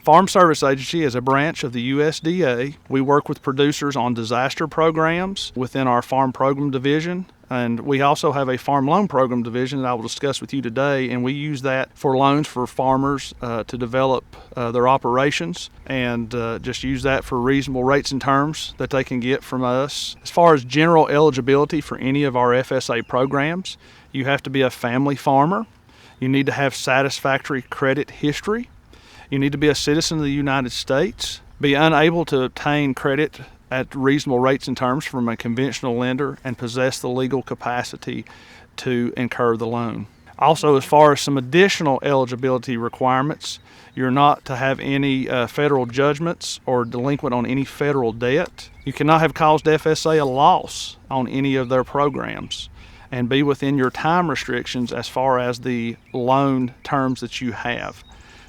Farm Service Agency is a branch of the USDA. We work with producers on disaster programs within our Farm Program Division, and we also have a Farm Loan Program Division that I will discuss with you today, and we use that for loans for farmers to develop their operations and just use that for reasonable rates and terms that they can get from us. As far as general eligibility for any of our FSA programs, you have to be a family farmer. You need to have satisfactory credit history. You need to be a citizen of the United States, be unable to obtain credit at reasonable rates and terms from a conventional lender, and possess the legal capacity to incur the loan. Also, as far as some additional eligibility requirements, you're not to have any federal judgments or delinquent on any federal debt. You cannot have caused FSA a loss on any of their programs, and be within your time restrictions as far as the loan terms that you have.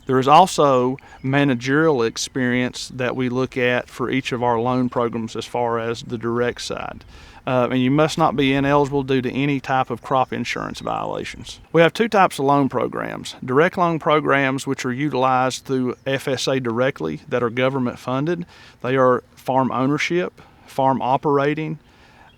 There is also managerial experience that we look at for each of our loan programs as far as the direct side. And you must not be ineligible due to any type of crop insurance violations. We have two types of loan programs. Direct loan programs, which are utilized through FSA directly, that are government funded. They are farm ownership, farm operating,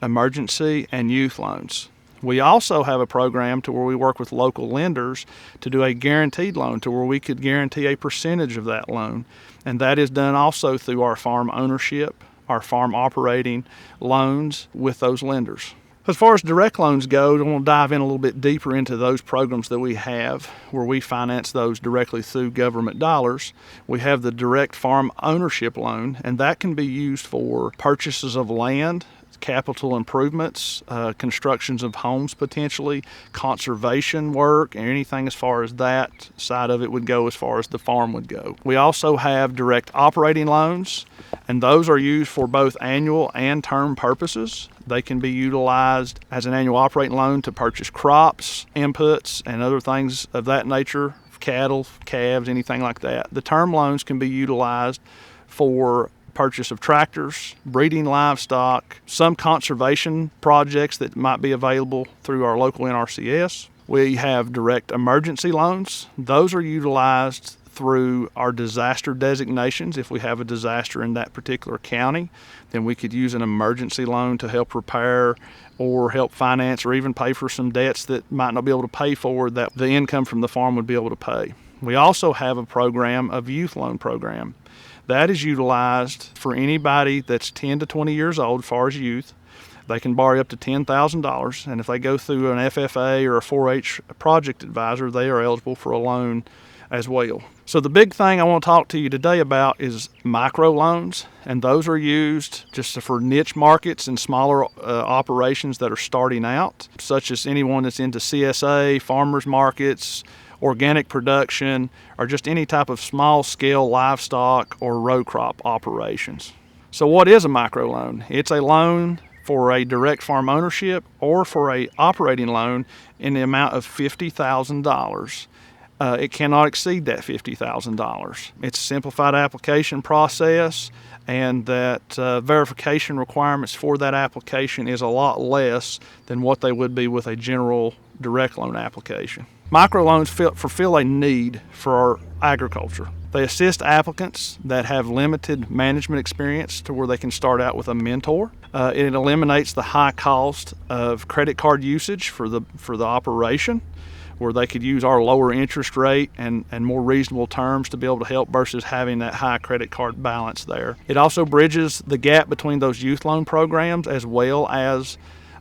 emergency, and youth loans. We also have a program to where we work with local lenders to do a guaranteed loan to where we could guarantee a percentage of that loan. And that is done also through our farm ownership, our farm operating loans with those lenders. As far as direct loans go, I want to dive in a little bit deeper into those programs that we have where we finance those directly through government dollars. We have the direct farm ownership loan, and that can be used for purchases of land, capital improvements, constructions of homes potentially, conservation work, and anything as far as that side of it would go as far as the farm would go. We also have direct operating loans, and those are used for both annual and term purposes. They can be utilized as an annual operating loan to purchase crops, inputs, and other things of that nature, cattle, calves, anything like that. The term loans can be utilized for purchase of tractors, breeding livestock, some conservation projects that might be available through our local NRCS. We have direct emergency loans. Those are utilized through our disaster designations. If we have a disaster in that particular county, then we could use an emergency loan to help repair or help finance or even pay for some debts that might not be able to pay for that the income from the farm would be able to pay. We also have a program of youth loan program. That is utilized for anybody that's 10 to 20 years old as far as youth. They can borrow up to $10,000, and if they go through an FFA or a 4-H project advisor, they are eligible for a loan as well. So the big thing I want to talk to you today about is micro loans, and those are used just for niche markets and smaller operations that are starting out, such as anyone that's into CSA, farmers markets, organic production, or just any type of small-scale livestock or row crop operations. So what is a microloan? It's a loan for a direct farm ownership or for a operating loan in the amount of $50,000. It cannot exceed that $50,000. It's a simplified application process, and that verification requirements for that application is a lot less than what they would be with a general direct loan application. Microloans fulfill a need for our agriculture. They assist applicants that have limited management experience to where they can start out with a mentor. It eliminates the high cost of credit card usage for the operation, where they could use our lower interest rate and more reasonable terms to be able to help versus having that high credit card balance there. It also bridges the gap between those youth loan programs as well as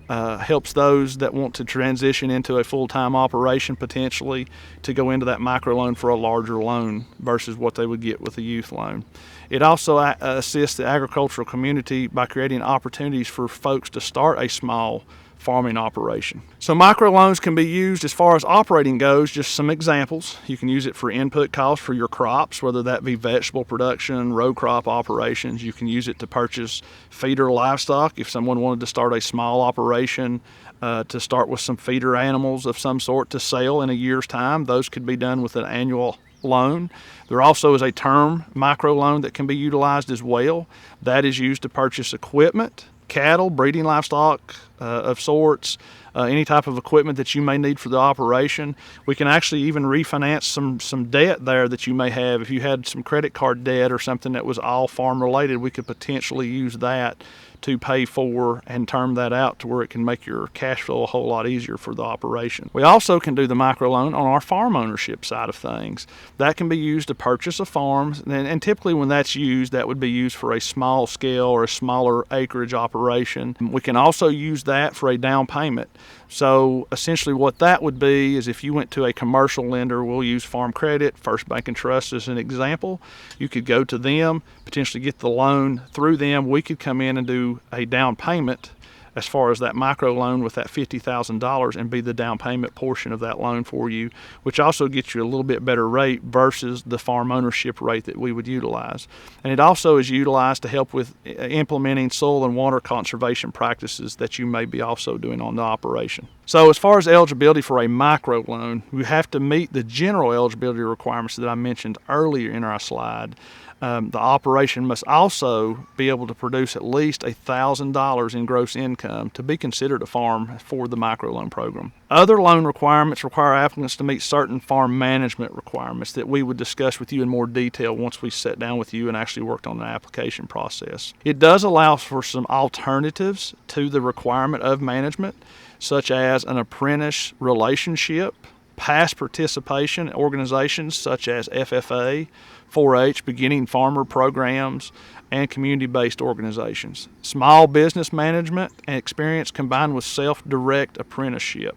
helps those that want to transition into a full-time operation potentially to go into that microloan for a larger loan versus what they would get with a youth loan. It also assists the agricultural community by creating opportunities for folks to start a small farming operation. So microloans can be used as far as operating goes. Just some examples. You can use it for input costs for your crops, whether that be vegetable production, row crop operations. You can use it to purchase feeder livestock if someone wanted to start a small operation to start with some feeder animals of some sort to sell in a year's time. Those could be done with an annual loan. There also is a term microloan that can be utilized as well. That is used to purchase equipment cattle, breeding livestock of sorts, any type of equipment that you may need for the operation. We can actually even refinance some debt there that you may have. If you had some credit card debt or something that was all farm related, we could potentially use that to pay for and term that out to where it can make your cash flow a whole lot easier for the operation. We also can do the microloan on our farm ownership side of things. That can be used to purchase a farm, and typically when that's used, that would be used for a small scale or a smaller acreage operation. We can also use that for a down payment. So essentially what that would be is if you went to a commercial lender, we'll use Farm Credit, First Bank and Trust as an example. You could go to them, potentially get the loan through them. We could come in and do a down payment as far as that micro loan with that $50,000 and be the down payment portion of that loan for you, which also gets you a little bit better rate versus the farm ownership rate that we would utilize. And it also is utilized to help with implementing soil and water conservation practices that you may be also doing on the operation. So as far as eligibility for a micro loan, we have to meet the general eligibility requirements that I mentioned earlier in our slide. The operation must also be able to produce at least $1,000 in gross income to be considered a farm for the microloan program. Other loan requirements require applicants to meet certain farm management requirements that we would discuss with you in more detail once we sat down with you and actually worked on the application process. It does allow for some alternatives to the requirement of management, such as an apprentice relationship, past participation in organizations such as FFA, 4-H, beginning farmer programs, and community-based organizations. Small business management and experience combined with self-direct apprenticeship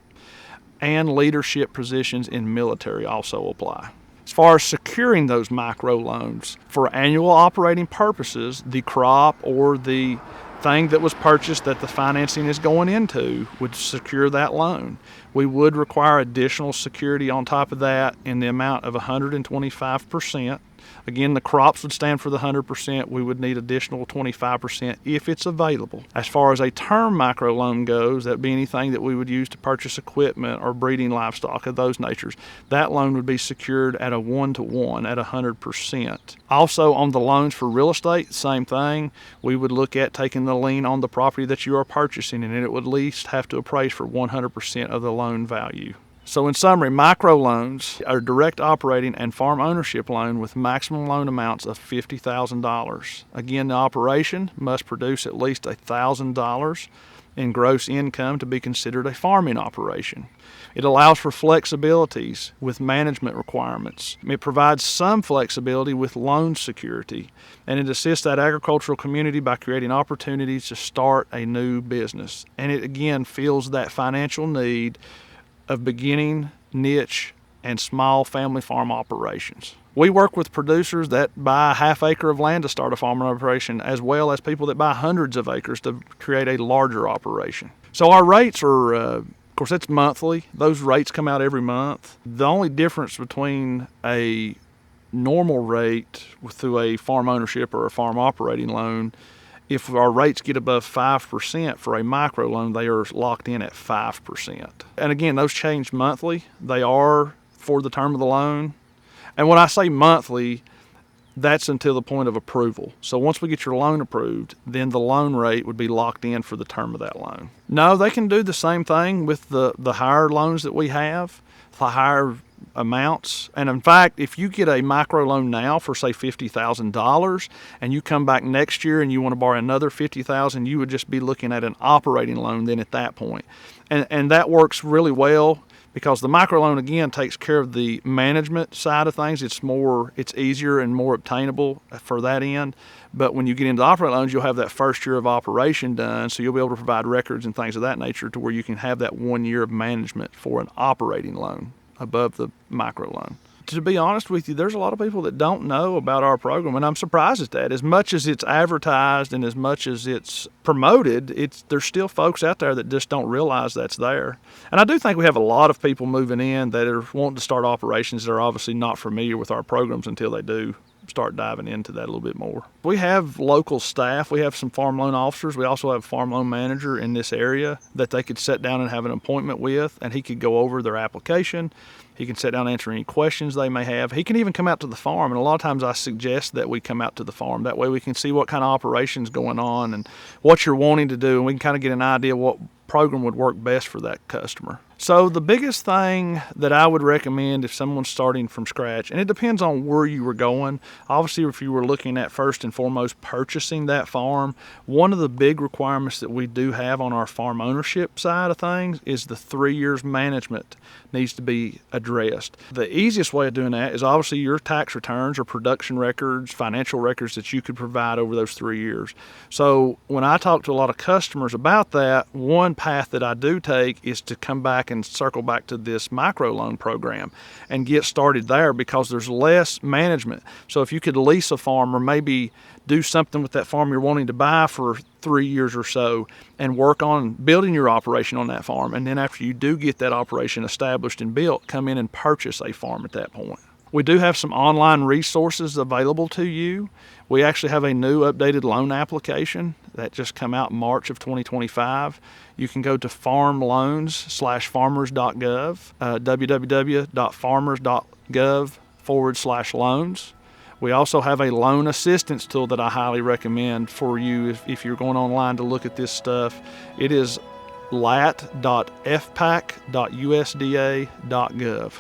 and leadership positions in military also apply. As far as securing those micro loans, for annual operating purposes, the crop or the thing that was purchased that the financing is going into would secure that loan. We would require additional security on top of that in the amount of 125%. Again, the crops would stand for the 100%. We would need additional 25% if it's available. As far as a term microloan goes, that would be anything that we would use to purchase equipment or breeding livestock of those natures. That loan would be secured at a 1-to-1 at 100%. Also on the loans for real estate, same thing. We would look at taking the lien on the property that you are purchasing, and it would at least have to appraise for 100% of the loan value. So in summary, microloans are direct operating and farm ownership loan with maximum loan amounts of $50,000. Again, the operation must produce at least $1,000 in gross income to be considered a farming operation. It allows for flexibilities with management requirements. It provides some flexibility with loan security, and it assists that agricultural community by creating opportunities to start a new business. And it again fills that financial need of beginning, niche, and small family farm operations. We work with producers that buy a half acre of land to start a farming operation, as well as people that buy hundreds of acres to create a larger operation. So our rates are, of course, it's monthly. Those rates come out every month. The only difference between a normal rate through a farm ownership or a farm operating loan, if our rates get above 5% for a micro loan, they are locked in at 5%. And again, those change monthly. They are for the term of the loan. And when I say monthly, that's until the point of approval. So once we get your loan approved, then the loan rate would be locked in for the term of that loan. No, they can do the same thing with the higher loans that we have, the higher amounts. And in fact, if you get a micro loan now for say $50,000 and you come back next year and you want to borrow another $50,000, you would just be looking at an operating loan then at that point. And that works really well because the micro loan again takes care of the management side of things. It's easier and more obtainable for that end. But when you get into operating loans, you'll have that first year of operation done, so you'll be able to provide records and things of that nature to where you can have that 1 year of management for an operating loan above the micro loan. To be honest with you, there's a lot of people that don't know about our program, and I'm surprised at that. As much as it's advertised and as much as it's promoted, there's still folks out there that just don't realize that's there. And I do think we have a lot of people moving in that are wanting to start operations that are obviously not familiar with our programs until they do start diving into that a little bit more. We have local staff. We have some farm loan officers. We also have a farm loan manager in this area that they could sit down and have an appointment with, and he could go over their application. He can sit down and answer any questions they may have. He can even come out to the farm, and a lot of times I suggest that we come out to the farm. That way we can see what kind of operations going on and what you're wanting to do, and we can kind of get an idea what program would work best for that customer. So the biggest thing that I would recommend if someone's starting from scratch, and it depends on where you were going. Obviously, if you were looking at first and foremost purchasing that farm, one of the big requirements that we do have on our farm ownership side of things is the 3 years management needs to be addressed. The easiest way of doing that is obviously your tax returns or production records, financial records that you could provide over those 3 years. So when I talk to a lot of customers about that, one path that I do take is to come back and circle back to this microloan program and get started there, because there's less management. So if you could lease a farm or maybe do something with that farm you're wanting to buy for 3 years or so and work on building your operation on that farm, and then after you do get that operation established and built, come in and purchase a farm at that point. We do have some online resources available to you. We actually have a new updated loan application that just come out in March of 2025. You can go to farmloans/farmers.gov, www.farmers.gov/loans. We also have a loan assistance tool that I highly recommend for you if you're going online to look at this stuff. It is lat.fpac.usda.gov.